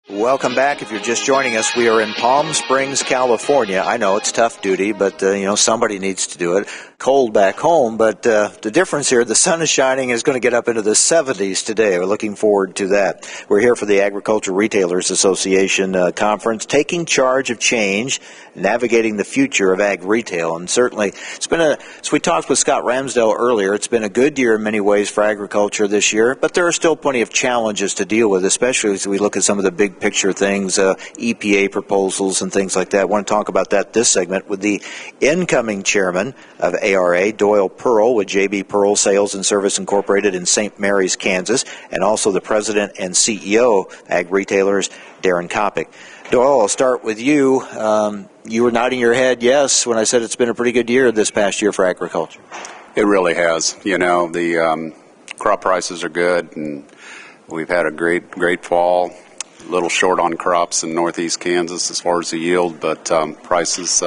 Welcome back. If you're just joining us, we are in Palm Springs, California. I know it's tough duty, but somebody needs to do it. Cold back home, but the difference here, the sun is shining, is going to get up into the 70s today. We're looking forward to that. We're here for the Agriculture Retailers Association conference, taking charge of change, navigating the future of ag retail. And certainly, as we talked with Scott Ramsdell earlier, it's been a good year in many ways for agriculture this year, but there are still plenty of challenges to deal with, especially as we look at some of the big picture things, EPA proposals and things like that. I want to talk about that this segment with the incoming chairman of ARA, Doyle with JB Pearl Sales and Service Incorporated in St. Mary's, Kansas, and also the president and CEO Ag Retailers, Daren Coppock. Doyle, I'll start with you. You were nodding your head yes when I said it's been a pretty good year this past year for agriculture. It really has. The crop prices are good, and we've had a great fall. A little short on crops in northeast Kansas as far as the yield, but prices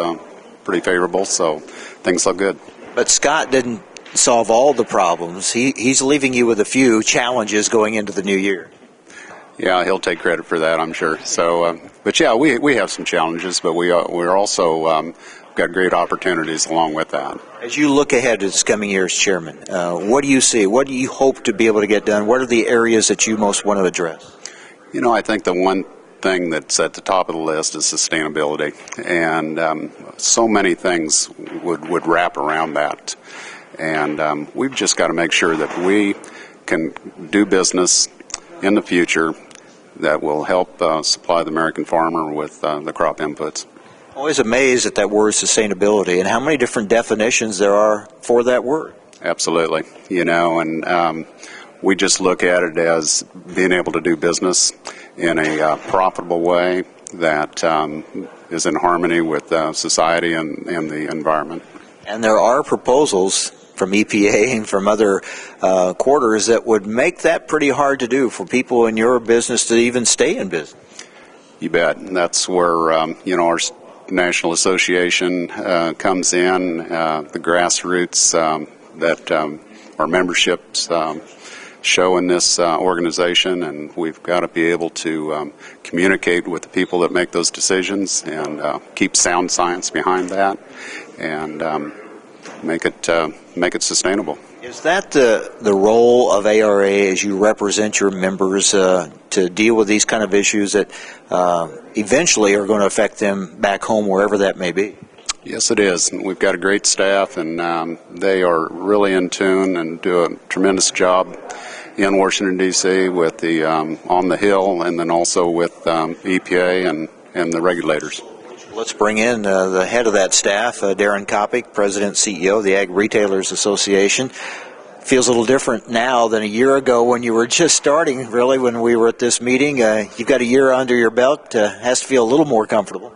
pretty favorable, so things look good. But Scott didn't solve all the problems. He's leaving you with a few challenges going into the new year. Yeah, he'll take credit for that, I'm sure. So, but yeah, we have some challenges, but we're also got great opportunities along with that. As you look ahead to this coming year as chairman, what do you see? What do you hope to be able to get done? What are the areas that you most want to address? I think the one thing that's at the top of the list is sustainability, and so many things would wrap around that. And we've just got to make sure that we can do business in the future that will help supply the American farmer with the crop inputs. Always amazed at that word sustainability and how many different definitions there are for that word. Absolutely. And we just look at it as being able to do business in a profitable way that is in harmony with society and the environment. And there are proposals from EPA and from other quarters that would make that pretty hard to do for people in your business to even stay in business. You bet. And that's where our national association comes in, the grassroots that our memberships show in this organization, and we've got to be able to communicate with the people that make those decisions and keep sound science behind that and make it sustainable. Is that the role of ARA as you represent your members to deal with these kind of issues that eventually are going to affect them back home, wherever that may be? Yes, it is. We've got a great staff, and they are really in tune and do a tremendous job in Washington, D.C. with the on the Hill, and then also with EPA and the regulators. Let's bring in the head of that staff, Daren Coppock, President and CEO of the Ag Retailers Association. Feels a little different now than a year ago when you were just starting, really, when we were at this meeting. You've got a year under your belt. Has to feel a little more comfortable.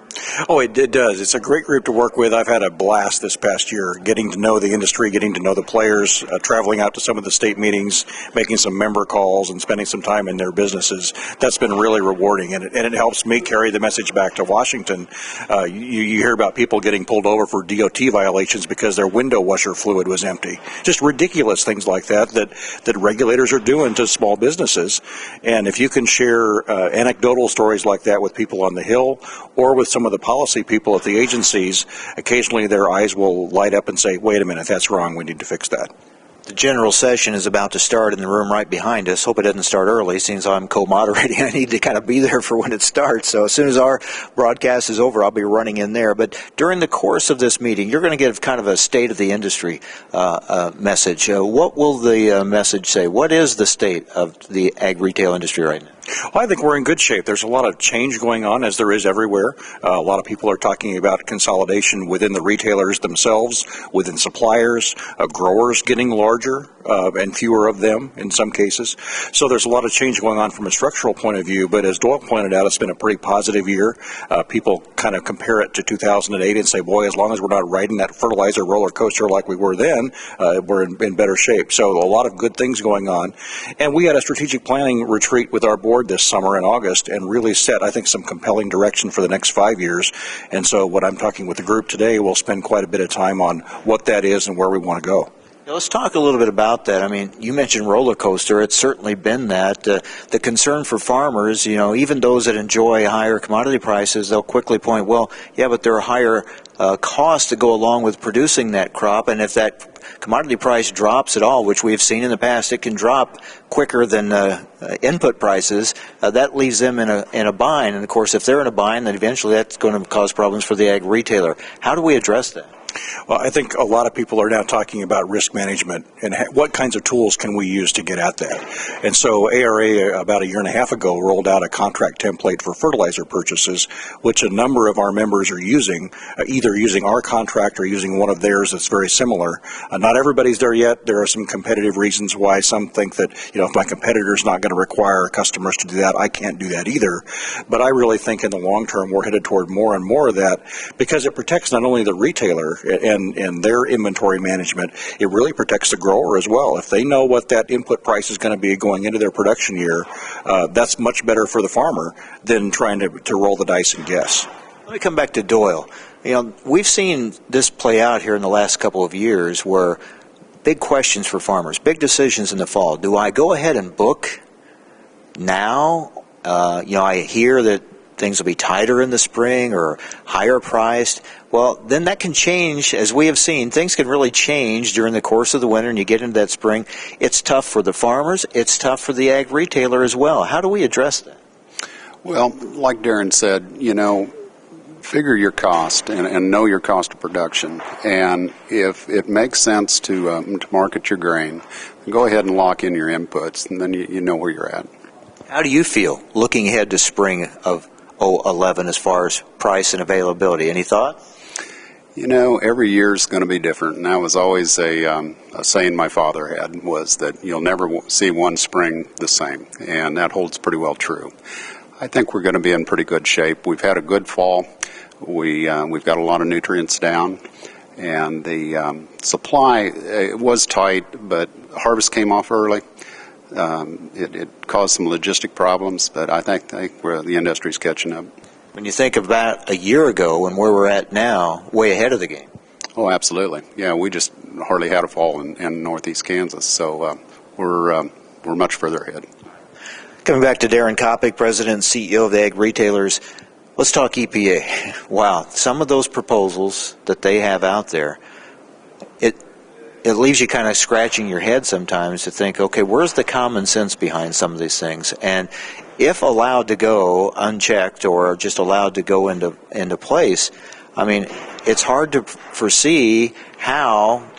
Oh, it does. It's a great group to work with. I've had a blast this past year getting to know the industry, getting to know the players, traveling out to some of the state meetings, making some member calls, and spending some time in their businesses. That's been really rewarding, and it helps me carry the message back to Washington. You hear about people getting pulled over for DOT violations because their window washer fluid was empty. Just ridiculous things like that regulators are doing to small businesses. And if you can share anecdotal stories like that with people on the Hill or with some of the policy people at the agencies, occasionally their eyes will light up and say, wait a minute, that's wrong, we need to fix that. The general session is about to start in the room right behind us. Hope it doesn't start early. Since I'm co-moderating, I need to kind of be there for when it starts. So as soon as our broadcast is over, I'll be running in there. But during the course of this meeting, you're going to give kind of a state of the industry message. What will the message say? What is the state of the ag retail industry right now? Well, I think we're in good shape. There's a lot of change going on, as there is everywhere. A lot of people are talking about consolidation within the retailers themselves, within suppliers, growers getting larger and fewer of them in some cases. So there's a lot of change going on from a structural point of view, but as Doyle pointed out, it's been a pretty positive year. People kind of compare it to 2008 and say, boy, as long as we're not riding that fertilizer roller coaster like we were then, we're in better shape. So a lot of good things going on. And we had a strategic planning retreat with our board this summer in August and really set, I think, some compelling direction for the next 5 years. And so what I'm talking with the group today, we'll spend quite a bit of time on what that is and where we want to go. Now, let's talk a little bit about that. I mean, you mentioned roller coaster. It's certainly been that. The concern for farmers, even those that enjoy higher commodity prices, they'll quickly point, well, yeah, but there are higher costs that go along with producing that crop, and if that commodity price drops at all, which we've seen in the past, it can drop quicker than input prices. That leaves them in a bind, and of course, if they're in a bind, then eventually that's going to cause problems for the ag retailer. How do we address that? Well, I think a lot of people are now talking about risk management and what kinds of tools can we use to get at that. And so ARA about a year and a half ago rolled out a contract template for fertilizer purchases, which a number of our members are using, either using our contract or using one of theirs that's very similar. Not everybody's there yet. There are some competitive reasons why some think that, if my competitor's not going to require customers to do that, I can't do that either. But I really think in the long term we're headed toward more and more of that, because it protects not only the retailer and their inventory management, it really protects the grower as well. If they know what that input price is going to be going into their production year, that's much better for the farmer than trying to roll the dice and guess. Let me come back to Doyle. We've seen this play out here in the last couple of years where big questions for farmers, big decisions in the fall. Do I go ahead and book now? I hear that things will be tighter in the spring or higher priced. Well, then that can change, as we have seen. Things can really change during the course of the winter, and you get into that spring. It's tough for the farmers. It's tough for the ag retailer as well. How do we address that? Well, like Daren said, figure your cost and know your cost of production. And if it makes sense to market your grain, go ahead and lock in your inputs, and then you know where you're at. How do you feel looking ahead to spring of 2011 as far as price and availability? Any thought? Every year is going to be different, and that was always a saying my father had, was that you'll never see one spring the same, and that holds pretty well true. I think we're going to be in pretty good shape. We've had a good fall. We've got a lot of nutrients down, and the supply was tight, but harvest came off early. It caused some logistic problems, but I think the industry's catching up. When you think about a year ago and where we're at now, way ahead of the game. Oh, absolutely. Yeah, we just hardly had a fall in northeast Kansas, so we're much further ahead. Coming back to Daren Coppock, President and CEO of the Ag Retailers, let's talk EPA. Wow, some of those proposals that they have out there, it leaves you kind of scratching your head sometimes to think, okay, where's the common sense behind some of these things? And if allowed to go unchecked or just allowed to go into place, I mean, it's hard to foresee how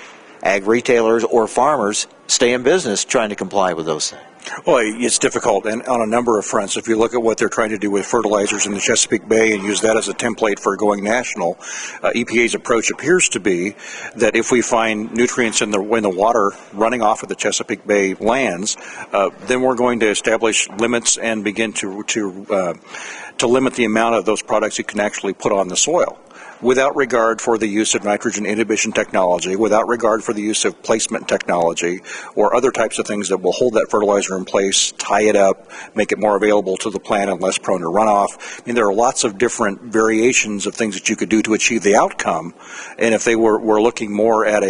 ag retailers or farmers stay in business trying to comply with those things. Well, it's difficult, and on a number of fronts. If you look at what they're trying to do with fertilizers in the Chesapeake Bay and use that as a template for going national, EPA's approach appears to be that if we find nutrients in the water running off of the Chesapeake Bay lands, then we're going to establish limits and begin to limit the amount of those products you can actually put on the soil, without regard for the use of nitrogen inhibition technology, without regard for the use of placement technology, or other types of things that will hold that fertilizer in place, tie it up, make it more available to the plant and less prone to runoff. I mean, there are lots of different variations of things that you could do to achieve the outcome, and if they were looking more at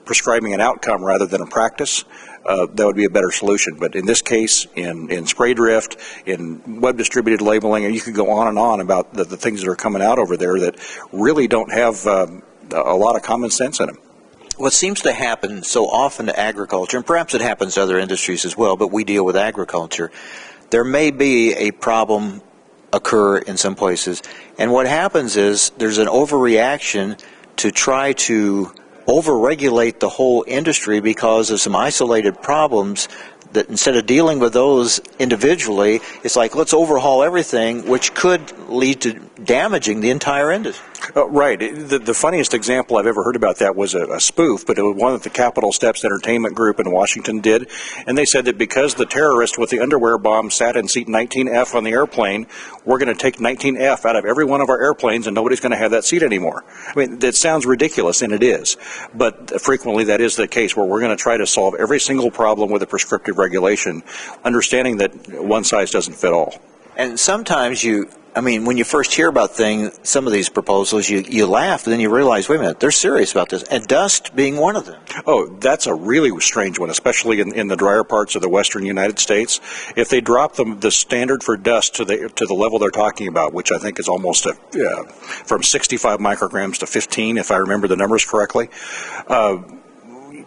prescribing an outcome rather than a practice, that would be a better solution. But in this case, in spray drift, in web-distributed labeling, and you could go on and on about the things that are coming out over there that really don't have a lot of common sense in them. What seems to happen so often to agriculture, and perhaps it happens to other industries as well, but we deal with agriculture, there may be a problem occur in some places, and what happens is there's an overreaction to try to overregulate the whole industry because of some isolated problems that instead of dealing with those individually, it's like, let's overhaul everything, which could lead to damaging the entire industry. Right. The funniest example I've ever heard about that was a spoof, but it was one that the Capitol Steps Entertainment Group in Washington did, and they said that because the terrorist with the underwear bomb sat in seat 19F on the airplane, we're going to take 19F out of every one of our airplanes and nobody's going to have that seat anymore. I mean, that sounds ridiculous, and it is, but frequently that is the case, where we're going to try to solve every single problem with a prescriptive regulation, understanding that one size doesn't fit all. And sometimes you I mean, when you first hear about some of these proposals, you laugh, and then you realize, wait a minute, they're serious about this, and dust being one of them. Oh, that's a really strange one, especially in the drier parts of the western United States. If they drop the standard for dust to the level they're talking about, which I think is almost from 65 micrograms to 15, if I remember the numbers correctly,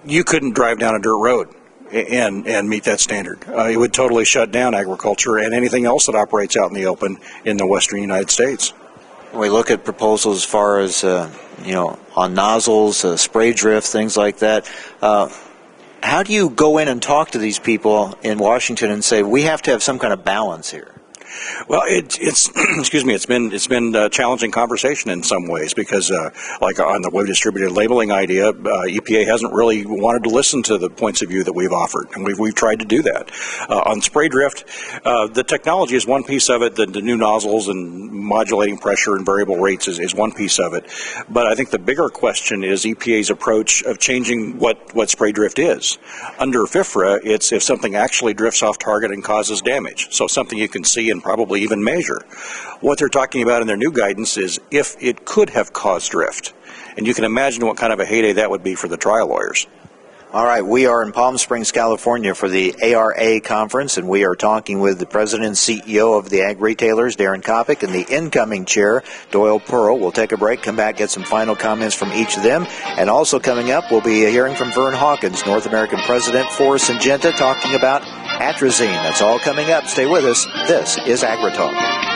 you couldn't drive down a dirt road and meet that standard. It would totally shut down agriculture and anything else that operates out in the open in the western United States. We look at proposals as far as, on nozzles, spray drift, things like that. How do you go in and talk to these people in Washington and say, we have to have some kind of balance here? Well, it's excuse me. It's been a challenging conversation in some ways because, like on the web distributed labeling idea, EPA hasn't really wanted to listen to the points of view that we've offered, and we've tried to do that. On spray drift, the technology is one piece of it. The new nozzles and modulating pressure and variable rates is one piece of it. But I think the bigger question is EPA's approach of changing what spray drift is. Under FIFRA, it's if something actually drifts off target and causes damage, so something you can see and probably even measure. What they're talking about in their new guidance is if it could have caused drift. And you can imagine what kind of a heyday that would be for the trial lawyers. All right, we are in Palm Springs, California for the ARA conference, and we are talking with the president and CEO of the Ag Retailers, Daren Coppock, and the incoming chair, Doyle. We'll take a break, come back, get some final comments from each of them. And also coming up, we'll be hearing from Vern Hawkins, North American president for Syngenta, talking about atrazine. That's all coming up. Stay with us. This is AgriTalk.